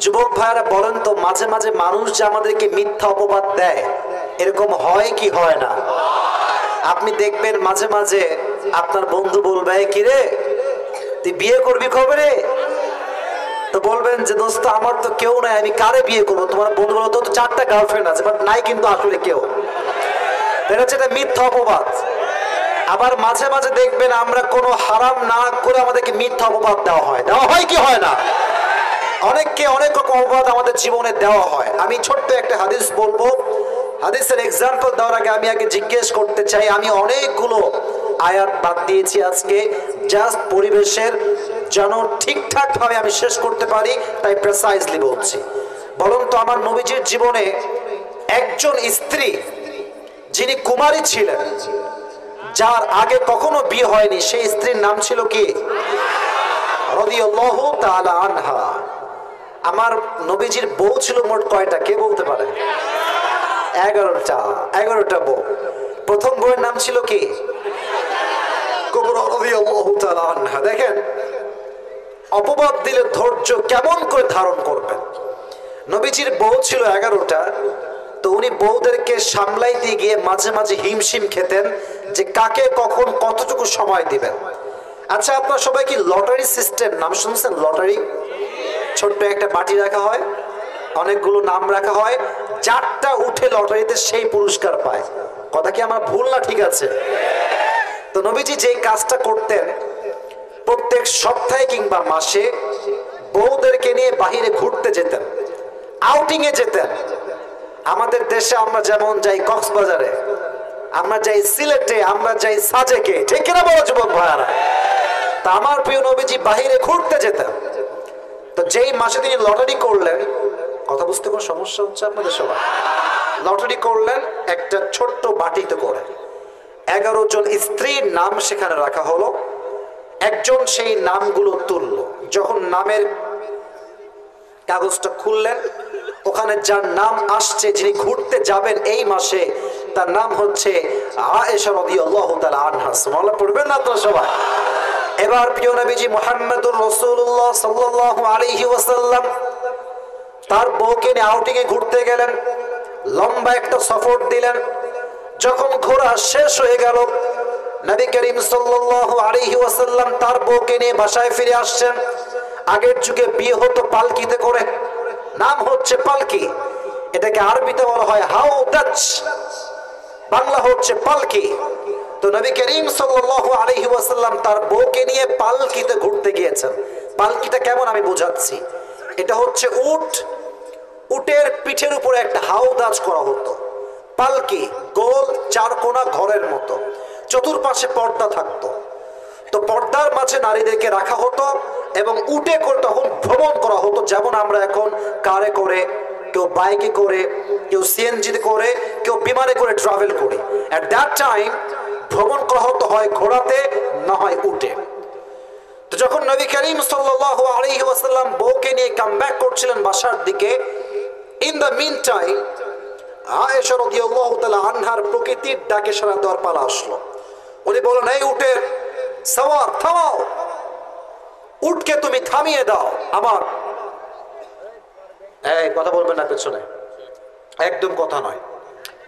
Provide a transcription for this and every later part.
যুবক ভাইরা বলেন তো, মাঝে মাঝে মানুষ যে আমাদেরকে মিথ্যা অপবাদ দেয়, এরকম হয় কি হয় না? আপনি দেখবেন মাঝে মাঝে আপনার বন্ধু বলবে, কি রে তুই বিয়ে করবি কবে রে? তো বলবেন যে দোস্ত আমার তো কেউ নাই, আমি কারে বিয়ে করবো? তোমার বন্ধু বলো তো 4টা গার্লফ্রেন্ড আছে, বাট নাই কিন্তু আসলে কেউ। এটা মিথ্যা অপবাদ। আবার মাঝে মাঝে দেখবেন আমরা কোনো হারাম না করে আমাদেরকে মিথ্যা অপবাদ দেওয়া হয় কি হয় না? অনেককে অনেক রকম অপবাদ আমাদের জীবনে দেওয়া হয়। আমি ছোট্ট একটা হাদিস বলবো, হাদিসের এক্সাম্পল দেওয়ার আগে আমি আগে জিজ্ঞেস করতে চাই, আমি অনেকগুলো আয়াত বাদ দিয়েছি আজকে, জাস্ট পরিবেশের যেন ঠিকঠাক ভাবে আমি শেষ করতে পারি, তাই প্রেসাইজলি বলছি। বলুন তো, আমার নবীজির জীবনে একজন স্ত্রী যিনি কুমারী ছিলেন, যার আগে কখনো বিয়ে হয়নি, সেই স্ত্রীর নাম ছিল কি? রাদিয়াল্লাহু তাআলা আনহা। আমার নবীজির বউ ছিল মোট কয়টা, কে বলতে পারে? 11টা বউ। প্রথম বউয়ের নাম ছিল কি? কুবরা রাদিয়াল্লাহু তাআলা আনহা। দেখেন অপবাদ দিলে ধৈর্য কেমন করে ধারণ করবেন। নবীজির বউ ছিল 11টা, তো উনি বউদেরকে সামলাইতে গিয়ে মাঝে মাঝে হিমশিম খেতেন যে কাকে কখন কতটুকু সময় দিবেন। আচ্ছা, আপনার সবাই কি লটারি সিস্টেম নাম শুনছেন? লটারি, ছোট্ট একটা বাটি রাখা হয়, অনেকগুলো নাম রাখা হয়, যারটা উঠে লটারিতে সেই পুরস্কার পায়। কথা কি আমার ভুল না ঠিক আছে? তো নবীজি যে কাজটা করতেন, প্রত্যেক সপ্তাহে কিংবা মাসে বউদেরকে নিয়ে বাহিরে ঘুরতে যেতেন, আউটিং এ যেতেন। আমাদের দেশে আমরা যেমন যাই কক্সবাজারে, আমরা যাই সিলেটে, আমরা যাই সাজেকে, ঠিক কিনা বলো যুবক ভাইয়ারা? তা আমার প্রিয় নবীজি বাহিরে ঘুরতে যেতেন। তো যেই মাসে তিনি লটারি করলেন, কথা বুঝতে কোনো সমস্যা হচ্ছে আপনাদের সবাই? লটারি করলেন একটা ছোট্ট বাটিতে করে, 11 জন স্ত্রীর নাম সেখানে রাখা হলো। একজন সেই নামগুলো তুলল, যখন নামের কাগজটা খুললেন, ওখানে যার নাম আসছে, যিনি ঘুরতে যাবেন এই মাসে, তার নাম হচ্ছে আয়েশা রাদিয়াল্লাহু তাআলা আনহা। সুবহানাল্লাহ পড়বেন না আপনারা সবাই? এবার প্রিয় নবীজি মুহাম্মদুর রাসূলুল্লাহ সাল্লাল্লাহু আলাইহি ওয়াসাল্লাম তার বউকে নিয়ে আউটিং এ ঘুরতে গেলেন, লম্বা একটা সফর দিলেন। যখন ঘোরা শেষ হয়ে গেল, নবী করিম সাল্লাল্লাহু আলাইহি ওয়াসাল্লাম তার বউকে নিয়ে বাসায় ফিরে আসছেন। আগের যুগে বিয়ে হতো পালকিতে করে, নাম হচ্ছে পালকি। এটাকে আরবিতে বলা হয় হাউদাজ, বাংলা হচ্ছে পালকি। তো নবী করিম সাল্লাল্লাহু আলাইহি ওয়াসাল্লাম তার বউকে নিয়ে পালকিতে ঘুরতে গিয়েছেন। পালকিটা কেমন আমি বোঝাচ্ছি। এটা হচ্ছে উট, উটের পিঠের উপরে একটা হাউদাজ করা হতো। পালকি গোল চারকোনা ঘরের মতো, চতুর্পাশে পর্দা থাকতো। তো পর্দার মাঝে নারীদেরকে রাখা হতো এবং উটে করে তখন ভ্রমণ করা হতো, যেমন আমরা এখন কারে করে, কেউ বাইকে করে, কেউ সিএনজিতে করে, কেউ বিমানে করে ট্রাভেল করি। এট দ্যাট টাইম ভ্রমণ করা হতো হয় ঘোড়াতে, না হয় উটে। তো যখন নবী করিম সাল্লাল্লাহু আলাইহি ওয়াসাল্লাম বউকে নিয়ে কাম ব্যাক করছিলেন বাসার দিকে, in the meantime Aisha রাদিয়াল্লাহু তাআলা আনহার প্রকৃতির ডাকে সাড়া দেওয়ার পালা আসলো। উনি বলেন, এই উটের সওয়ার থামাও, উটকে তুমি থামিয়ে দাও। আমার এই কথা বলবেন না পেছনে, একদম কথা নয়,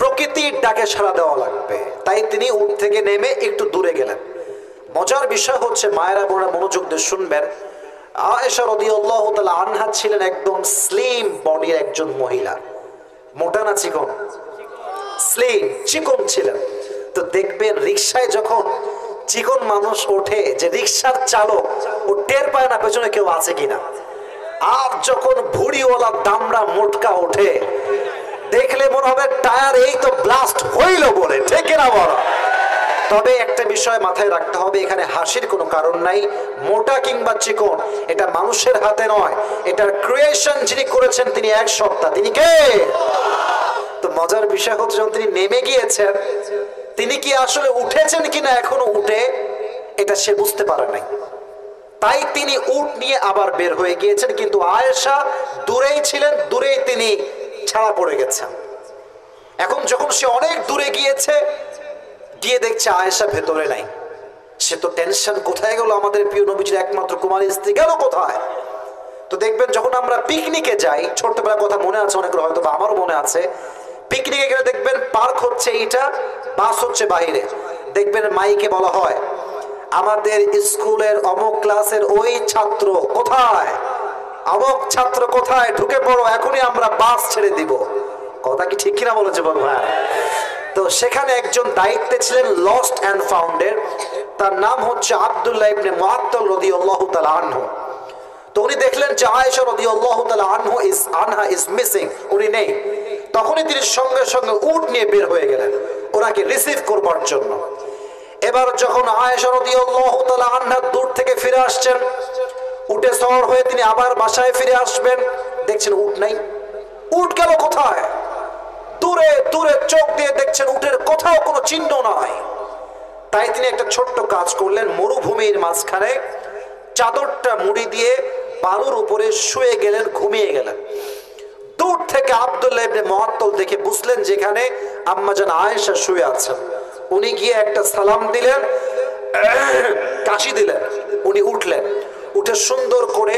প্রকৃতির ডাকে সাড়া দেওয়া লাগবে। তাই তিনি উট থেকে নেমে একটু দূরে গেলেন। মজার বিষয় হচ্ছে, মায়েরা বোনেরা মনোযোগ দিয়ে শুনবেন, আয়েশা রাদিয়াল্লাহু তাআলা আনহা ছিলেন একদম স্লিম বডির একজন মহিলা। মোটা না চিকন? স্লিম, চিকন ছিলেন। তো দেখবেন রিকশায় যখন চিকন মানুষ ওঠে, যে রিকশার চালক ও টের পায় না পেছনে কেউ আছে কিনা। আর যখন ভুড়িওয়ালা দামড়া মোটকা ওঠে, দেখলে মনে হবে টায়ার এই তো ব্লাস্ট হইল বলে, ঠিক না বড়? তবে একটা বিষয় মাথায় রাখতে হবে, এখানে হাসির কোনো কারণ নাই। মোটা কিংবা চিকন এটা মানুষের হাতে নয়, এটার ক্রিয়েশন যিনি করেছেন তিনি এক সত্তা, তিনি কে? তো মজার বিষয় হচ্ছে, যখন তিনি নেমে গিয়েছেন, তিনি কি আসলে উঠেছেন কিনা এখনো উঠে, এটা সে বুঝতে পারে নাই। তাই তিনি উট নিয়ে আবার বের হয়ে গিয়েছেন, কিন্তু আয়েশা দূরেই ছিলেন, দূরেই তিনি ছাড়া পড়ে গেছেন। এখন যখন সে অনেক দূরে গিয়েছে, গিয়ে দেখছে আয়েশা ভেতরে নাই। সে তো টেনশন, কোথায় গেল আমাদের প্রিয় নবীজির একমাত্র কুমারী স্ত্রী, গেল কোথায়? তো দেখবেন যখন আমরা পিকনিকে যাই, ছোটবেলার কথা মনে আছে অনেকের, হয়তো বা আমারও মনে আছে, পিকনিকে গেলে দেখবেন পার্ক হচ্ছে এইটা, বাস হচ্ছে বাইরে, দেখবেন মাইকে বলা হয় আমাদের স্কুলের অমুক ক্লাসের ওই ছাত্র কোথায়, অমুক ছাত্র কোথায়, ঢুকে পড়ো, এখনই আমরা বাস ছেড়ে দিব। কথা কি ঠিক কিনা বলেছে বল ভাই? তো সেখানে একজন দায়িত্বে ছিলেন লস্ট অ্যান্ড ফাউন্ডের, তার নাম হচ্ছে আব্দুল্লাহ ইবনে মুআত্তাল রাদিয়াল্লাহু তাআলা আনহু। তো উনি দেখলেন যে আয়েশা রাদিয়াল্লাহু তাআলা আনহা ইজ মিসিং, উনি নেই। তখনই তিনি সঙ্গে সঙ্গে উট নিয়ে বের হয়ে গেলেন ওনাকে রিসিভ করবার জন্য। এবার যখন আয়েশা রাদিয়াল্লাহু তাআলা আনহা দূর থেকে ফিরে আসছেন, উটে সওয়ার হয়ে তিনি আবার বাসায় ফিরে আসবেন, দেখছেন উট নাই। উট গেল কোথায়? দূরে দূরে চোখ দিয়ে দেখছেন উটের কোথাও কোনো চিহ্ন নাই। তাই তিনি একটা ছোট্ট কাজ করলেন, মরুভূমির মাঝখানে চাদরটা মুড়ি দিয়ে বালুর উপরে শুয়ে গেলেন, ঘুমিয়ে গেলেন। দূর থেকে আব্দুল্লাহ ইবনে মুআত্তাল দেখে বুঝলেন যেখানে আম্মাজান আয়েশা শুয়ে আছেন। উনি গিয়ে একটা সালাম দিলেন, কাশি দিলেন, উনি উঠলেন, উঠে সুন্দর করে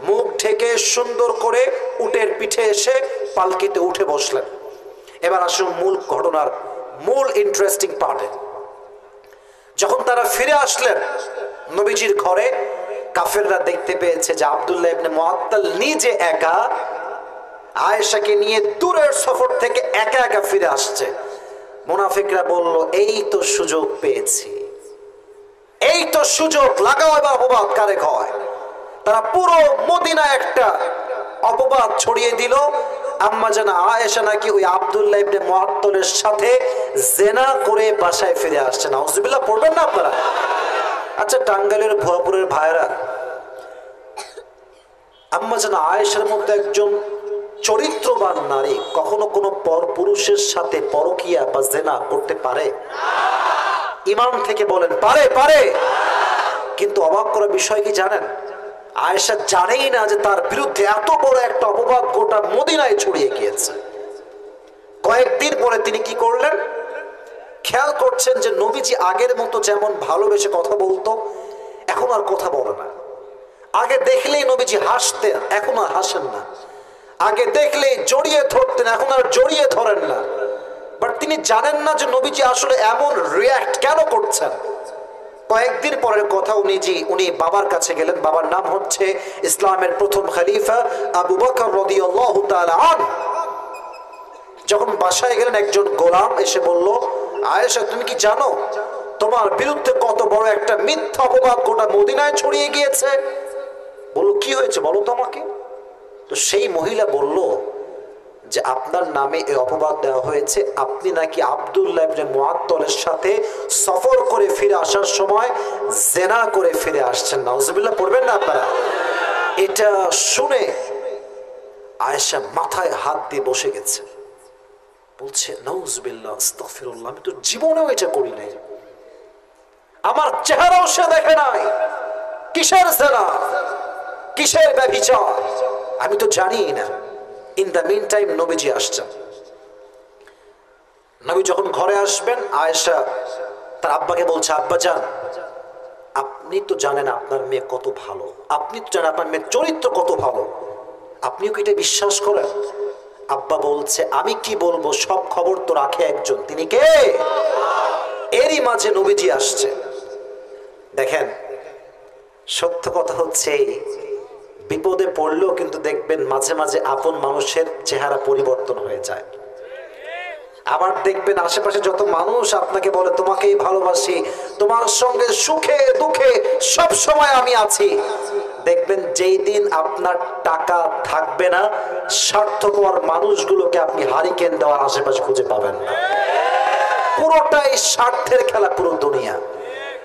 মুখ ঢেকে সুন্দর করে উটের পিঠে এসে পালকিতে উঠে বসলেন। এবার আসুন মূল ঘটনার মূল ইন্টারেস্টিং পার্টে। যখন তারা ফিরে আসলেন নবীজির ঘরে, কাফেররা দেখতে পেয়েছে যে আব্দুল্লাহ ইবনে মুআত্তাল নিজে একা আয়েশাকে নিয়ে দূরের সফর থেকে একা একা ফিরে আসছে। মুনাফিকরা বলল, এই তো সুযোগ পেয়েছি, এই তো সুযোগ, লাগাও এবার অপবাদ কারে হয়। তারা পুরো মদিনা একটা অপবাদ ছড়িয়ে দিল, আম্মাজান আয়েশা নাকি ওই আব্দুল্লাহ ইবনে মুআত্তালের সাথে জিনা করে বাসায় ফিরে আসছে। নাউজুবিল্লাহ পড়বেন না আপনারা? আচ্ছা, টাঙ্গাইলের ভুয়াপুরের ভাইরা, আম্মাজান আয়েশার মধ্যে একজন চরিত্রবান নারী কখনো কোনো পরপুরুষের সাথে পরকিয়া বা জিনা করতে পারে? ইমান থেকে বলেন, পারে? পারে। কিন্তু অবাক করা বিষয় কি জানেন, আয়েশা জানেই না যে তার বিরুদ্ধে এত বড় একটা অপবাদ গোটা মদিনায় ছড়িয়ে গিয়েছে। কয়েকদিন পরে তিনি কি করলেন, খেয়াল করছেন যে নবীজি আগের মতো যেমন ভালোবেসে কথা বলতো, এখন আর কথা বলে না। আগে দেখলেই নবীজি হাসতেন, এখন আর হাসেন না। আগে দেখলেই জড়িয়ে ধরতেন, এখন আর জড়িয়ে ধরেন না। বাট তিনি জানেন না যে নবীজি আসলে এমন রিঅ্যাক্ট কেন করছেন। কয়েকদিন পরের কথা, উনি বাবার কাছে গেলেন। বাবার নাম হচ্ছে ইসলামের প্রথম খলিফা আবু বকর রাদিয়াল্লাহু তাআলা আনহু। যখন বাসায় গেলেন, একজন গোলাম এসে বলল, আয়েশা তুমি কি জানো তোমার বিরুদ্ধে কত বড় একটা মিথ্যা অপবাদ গোটা মদিনায় ছড়িয়ে গিয়েছে? বলল, কি হয়েছে বলো তো আমাকে। তো সেই মহিলা বলল যে আপনার নামে এই অপবাদ দেওয়া হয়েছে, আপনি নাকি আব্দুল্লাহ ইবনে মুআত্তালের সাথে সফর করে ফিরে আসার সময় জিনা করে ফিরে আসছেন। নাউজুবিল্লাহ পড়বেন না আপনারা? এটা শুনে আয়েশা মাথায় হাত দিয়ে বসে গেছে, বলছে নাউজুবিল্লাহ, আস্তাগফিরুল্লাহ, আমি তো জীবনেও এটা করি নাই, আমার চেহারাও সে দেখে নাই, কিসের জিনা, কিসের ব্যভিচার, আমি তো জানি না। ইন দ্য মিন টাইম নবীজি আসছেন। নবী যখন ঘরে আসবেন, আয়েশা তার আব্বাকে বলছে, আব্বা জান, আপনি তো জানেন আপনার মেয়ে কত ভালো, আপনি তো জানেন আপনার মেয়ের চরিত্র কত ভালো, আপনিও কি এটা বিশ্বাস করেন? আব্বা বলছে, আমি কি বলবো, সব খবর তো রাখে একজন, তিনি কে? এরই মাঝে নবীজি আসছে। দেখেন, সত্য কথা হচ্ছে বিপদে পড়লেও কিন্তু দেখবেন মাঝে মাঝে আপন মানুষের চেহারা পরিবর্তন হয়ে যায়। আবার দেখবেন আশেপাশে যত মানুষ আপনাকে বলে তোমাকেই ভালোবাসি, তোমার সঙ্গে সুখে দুঃখে সব সময় আমি আছি, দেখবেন যেই দিন আপনার টাকা থাকবে না, স্বার্থপর মানুষগুলোকে আপনি হারিকেন দেওয়ার আশেপাশে খুঁজে পাবেন না। পুরোটাই স্বার্থের খেলা, পুরো দুনিয়া।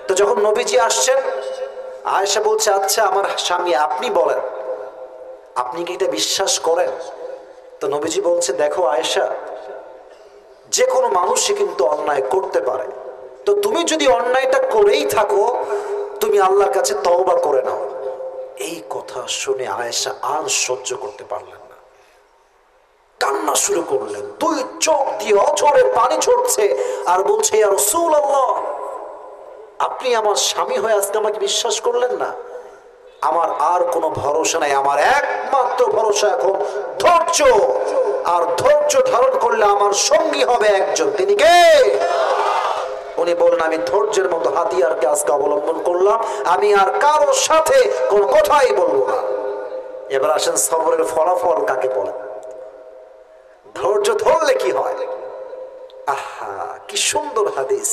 তো যখন নবীজি আসছেন, আয়েশা বলছে, আচ্ছা আমার স্বামী, আপনি বলেন, আপনি কি এটা বিশ্বাস করেন? তো নবীজি বলছে, দেখো আয়েশা, যে কোনো মানুষই কিন্তু অন্যায় করতে পারে, তো তুমি যদি অন্যায়টা করেই থাকো, তুমি আল্লাহর কাছে তওবা করে নাও। এই কথা শুনে আয়েশা আর সহ্য করতে পারলেন না, কান্না শুরু করলেন, দুই চোখ দিয়ে অঝরে পানি ঝরছে, আর বলছে, ইয়া রাসূলুল্লাহ, আপনি আমার স্বামী হয়ে আজকে আমাকে বিশ্বাস করলেন না? আমার আর কোনো ভরসা নাই, আমার একমাত্র ভরসা এখন ধৈর্য। আর ধৈর্য ধারণ করলে আমার সঙ্গী হবে একজন, তিনি কে? উনি বললেন আমি ধৈর্যের মতো হাতিয়ারকে আজকে অবলম্বন করলাম, আমি আর কারোর সাথে কোনো কথাই বলবো না। এবার আসেন সবরের ফলাফল কাকে বলে, ধৈর্য ধরলে কি হয়। আহা কি সুন্দর হাদিস।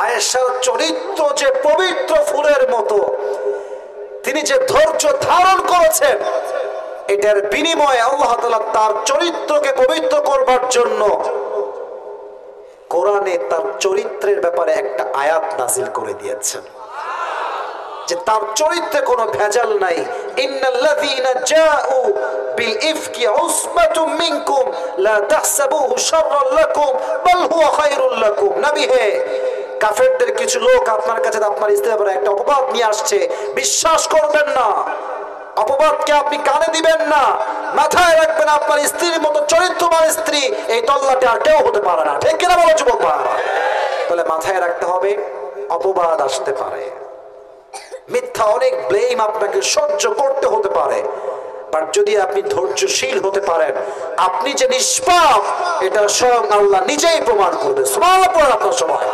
আয়েশার চরিত্র যে পবিত্র ফুলের মতো, তিনি যে ধৈর্য ধারণ করেছেন, এটার বিনিময়ে আল্লাহ তাআলা তার চরিত্রকে পবিত্র করবার জন্য কোরআনে তার চরিত্রের ব্যাপারে একটা আয়াত নাজিল করে দিয়েছেন যে তার চরিত্রে কোনো ভেজাল নাই। ইন্নাল্লাযীনা জাউ বিল ইফকি উসবাতুম মিনকুম লা তাহসাবুহু শাররান লাকুম বাল হুয়া খায়রুল লাকুম। নবী হে, কাফেরদের কিছু লোক আপনার কাছে আপনার স্ত্রীর ব্যাপারে একটা অপবাদ নিয়ে আসছে, বিশ্বাস করবেন না, অপবাদকে আপনি কানে দিবেন না, মাথায় রাখবেন আপনার স্ত্রীর মতো চরিত্রবান স্ত্রী এই তল্লাটে আর কেউ হতে পারে না। ঠিক কিনা বলো যুবক ভাইরা? তাহলে মাথায় রাখতে হবে অপবাদ আসতে পারে, মিথ্যা অনেক ব্লেম আপনাকে সহ্য করতে হতে পারে, বাট যদি আপনি ধৈর্যশীল হতে পারেন, আপনি যে নিষ্পাপ এটা স্বয়ং আল্লাহ নিজেই প্রমাণ করবে। সুবহানাল্লাহ আপনার সময়